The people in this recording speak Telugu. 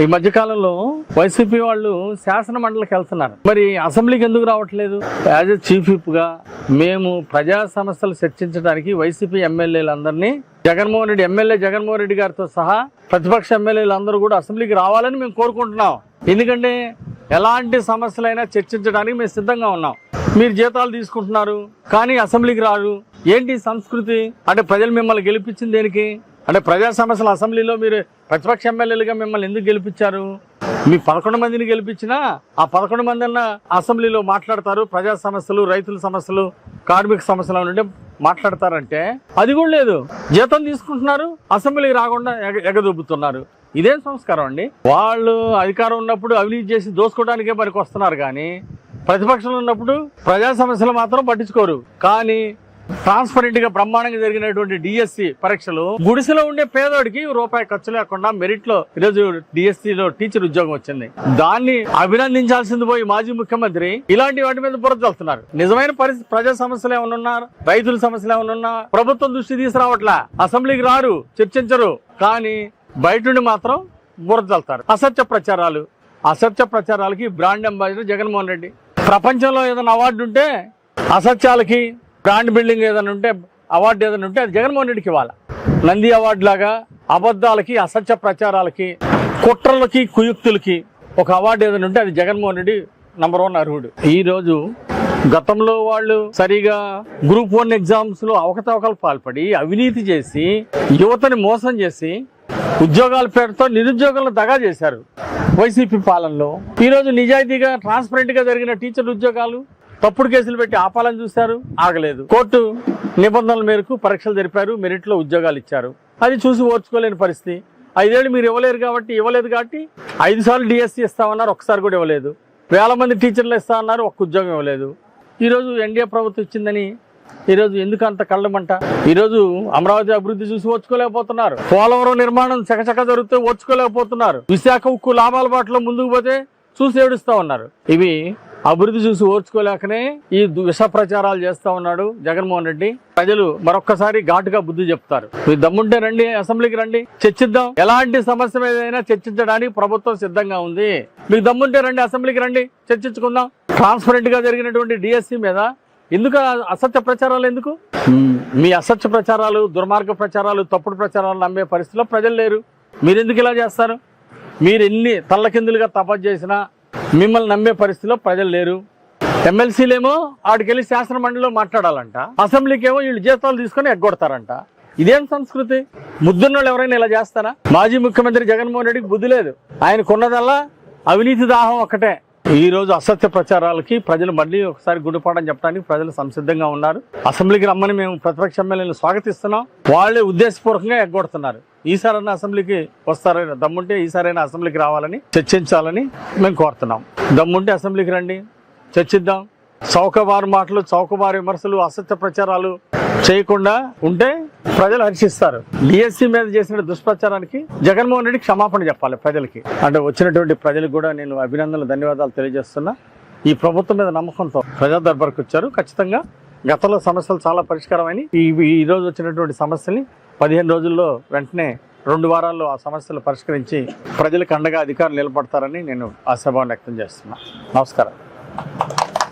ఈ మధ్యకాలంలో వైసీపీ వాళ్ళు శాసన మండలికి వెళ్తున్నారు. మరి అసెంబ్లీకి ఎందుకు రావట్లేదు? యాజ్ ఎ చీఫ్ విప్ గా మేము ప్రజా సమస్యలు చర్చించడానికి వైసీపీ ఎమ్మెల్యేలందరినీ ఎమ్మెల్యే జగన్మోహన్ రెడ్డి గారితో సహా ప్రతిపక్ష ఎమ్మెల్యేలు అందరూ కూడా అసెంబ్లీకి రావాలని మేము కోరుకుంటున్నాం. ఎందుకంటే ఎలాంటి సమస్యలైనా చర్చించడానికి మేము సిద్ధంగా ఉన్నాం. మీరు జీతాలు తీసుకుంటున్నారు కానీ అసెంబ్లీకి రారు. ఏంటి సంస్కృతి? అంటే ప్రజలు మిమ్మల్ని గెలిపించింది దేనికి? అంటే ప్రజా సమస్యలు అసెంబ్లీలో మీరు ప్రతిపక్ష ఎమ్మెల్యేలుగా మిమ్మల్ని ఎందుకు గెలిపించారు? మీ 11 మందిని గెలిపించినా ఆ 11 మంది అన్న అసెంబ్లీలో మాట్లాడతారు. ప్రజా సమస్యలు, రైతుల సమస్యలు, కార్మిక సమస్యలు నుండి మాట్లాడతారంటే అది కూడా లేదు. జీతం తీసుకుంటున్నారు, అసెంబ్లీకి రాకుండా ఎగదొబ్బుతున్నారు. ఇదేం సంస్కారం అండి? వాళ్ళు అధికారం ఉన్నప్పుడు అవినీతి చేసి దోసుకోవడానికే పనికి వస్తున్నారు కానీ ప్రతిపక్షంలో ఉన్నప్పుడు ప్రజా సమస్యలు మాత్రం పట్టించుకోరు. కానీ ట్రాన్స్పరెంట్ గా బ్రహ్మాండంగా జరిగినటువంటి డిఎస్సి పరీక్షలు గుడిసెలో ఉండే పేదోడికి రూపాయి ఖర్చు లేకుండా మెరిట్ లో ఈరోజు డిఎస్సిలో టీచర్ ఉద్యోగం వచ్చింది. దాన్ని అభినందించాల్సింది పోయి మాజీ ముఖ్యమంత్రి ఇలాంటి వాటి మీద బురద చల్లుతున్నారు. నిజమైన ప్రజా సమస్యలు ఏమన్నా, రైతుల సమస్యలు ఏమన్నా ప్రభుత్వం దృష్టి తీసుకురావట్లా. అసెంబ్లీకి రారు, చర్చించరు. కానీ బయట నుండి మాత్రం బురద చల్లుతారు. అసత్య ప్రచారాలకి బ్రాండ్ అంబాసిడర్ జగన్మోహన్ రెడ్డి. ప్రపంచంలో ఏదైనా అవార్డు ఉంటే అసత్యాలకి, బ్రాండ్ బిల్డింగ్ ఏదైనా ఉంటే, అవార్డు ఏదైనా ఉంటే అది జగన్మోహన్ రెడ్డికి ఇవ్వాలి. నంది అవార్డు లాగా అబద్ధాలకి, అసత్య ప్రచారాలకి, కుట్రలకి, కుయుక్తులకి ఒక అవార్డు ఏదైనా ఉంటే అది జగన్మోహన్ రెడ్డి నంబర్ 1 అర్హుడు. ఈరోజు గతంలో వాళ్ళు సరిగా గ్రూప్ 1 ఎగ్జామ్స్ లో అవకతవకలు పాల్పడి అవినీతి చేసి యువతని మోసం చేసి ఉద్యోగాల పేరుతో నిరుద్యోగులను దగా చేశారు వైసీపీ పాలనలో. ఈరోజు నిజాయితీగా ట్రాన్స్పరెంట్ గా జరిగిన టీచర్ ఉద్యోగాలు తప్పుడు కేసులు పెట్టి ఆపాలని చూశారు, ఆగలేదు. కోర్టు నిబంధనల మేరకు పరీక్షలు జరిపారు, మెరిట్ లో ఉద్యోగాలు ఇచ్చారు. అది చూసి ఓర్చుకోలేని పరిస్థితి. 5 ఏళ్ళు మీరు ఇవ్వలేదు కాబట్టి 5 సార్లు డిఎస్సి ఇస్తామన్నారు, ఒక్కసారి కూడా ఇవ్వలేదు. 1000 మంది టీచర్లు ఇస్తామన్నారు, ఒక్క ఉద్యోగం ఇవ్వలేదు. ఈరోజు ఎన్డీఏ ప్రభుత్వం ఇచ్చిందని ఈరోజు ఎందుకు అంత కళ్ళమంట? ఈరోజు అమరావతి అభివృద్ధి చూసి ఓర్చుకోలేకపోతున్నారు. పోలవరం నిర్మాణం చకచక జరిగితే ఓర్చుకోలేకపోతున్నారు. విశాఖ ఉక్కు లాభాల బాటలో ముందుకు పోతే చూసి ఏడుస్తా ఉన్నారు. ఇవి అభివృద్ధి చూసి ఓర్చుకోలేకనే ఈ విష ప్రచారాలు చేస్తా ఉన్నాడు జగన్మోహన్ రెడ్డి. ప్రజలు మరొక్కసారి ఘాటుగా బుద్ధి చెప్తారు. మీరు దమ్ముంటే రండి, అసెంబ్లీకి రండి, చర్చిద్దాం. ఎలాంటి సమస్య ఏదైనా చర్చించడానికి ప్రభుత్వం సిద్ధంగా ఉంది. మీకు దమ్ముంటే రండి, అసెంబ్లీకి రండి, చర్చించుకుందాం. ట్రాన్స్పరెంట్ గా జరిగినటువంటి డిఎస్సి మీద ఎందుకు అసత్య ప్రచారాలు? ఎందుకు మీ అసత్య ప్రచారాలు, దుర్మార్గ ప్రచారాలు, తప్పుడు ప్రచారాలు నమ్మే పరిస్థితిలో ప్రజలు లేరు. మీరు ఎందుకు ఇలా చేస్తారు? మీరు ఎన్ని తల్లకిందులుగా తపస్సు చేసినా మిమ్మల్ని నమ్మే పరిస్థితిలో ప్రజలు లేరు. ఎమ్మెల్సీలేమో ఆడికెళ్ళి శాసన మండలిలో మాట్లాడాలంట, అసెంబ్లీకి ఏమో వీళ్ళు జీతాలు తీసుకొని ఎగ్గొడతారంట. ఇదేం సంస్కృతి? ముద్దున్నోళ్ళు ఎవరైనా ఇలా చేస్తారా? మాజీ ముఖ్యమంత్రి జగన్మోహన్ రెడ్డికి బుద్ధి లేదు. ఆయనకున్నదల్లా అవినీతి దాహం ఒక్కటే. ఈ రోజు అసత్య ప్రచారాలకి ప్రజలు మళ్ళీ ఒకసారి గుడిపాఠం చెప్పడానికి ప్రజలు సంసిద్ధంగా ఉన్నారు. అసెంబ్లీకి రమ్మని మేము ప్రతిపక్ష ఎమ్మెల్యేలను స్వాగతిస్తున్నాం. వాళ్ళే ఉద్దేశపూర్వకంగా ఎగ్గొడుతున్నారు. ఈసారైనా అసెంబ్లీకి వస్తారైనా, దమ్ముంటే ఈసారైనా అసెంబ్లీకి రావాలని చర్చించాలని మేము కోరుతున్నాం. దమ్ముంటే అసెంబ్లీకి రండి, చర్చిద్దాం. చౌకబారు మాటలు, చౌకబారు విమర్శలు, అసత్య ప్రచారాలు చేయకుండా ఉంటే ప్రజలు హర్షిస్తారు. డిఎస్సి మీద చేసిన దుష్ప్రచారానికి జగన్మోహన్ రెడ్డి క్షమాపణ చెప్పాలి ప్రజలకి. అంటే వచ్చినటువంటి ప్రజలకు కూడా నేను అభినందనలు, ధన్యవాదాలు తెలియజేస్తున్నా. ఈ ప్రభుత్వం మీద నమ్మకంతో ప్రజా దర్బార్కి వచ్చారు. ఖచ్చితంగా గతంలో సమస్యలు చాలా పరిష్కారమని ఈ రోజు వచ్చినటువంటి సమస్యల్ని 15 రోజుల్లో వెంటనే 2 వారాల్లో ఆ సమస్యలు పరిష్కరించి ప్రజలకు అండగా అధికారులు నిలబడతారని నేను ఆశాభావం వ్యక్తం చేస్తున్నా. నమస్కారం.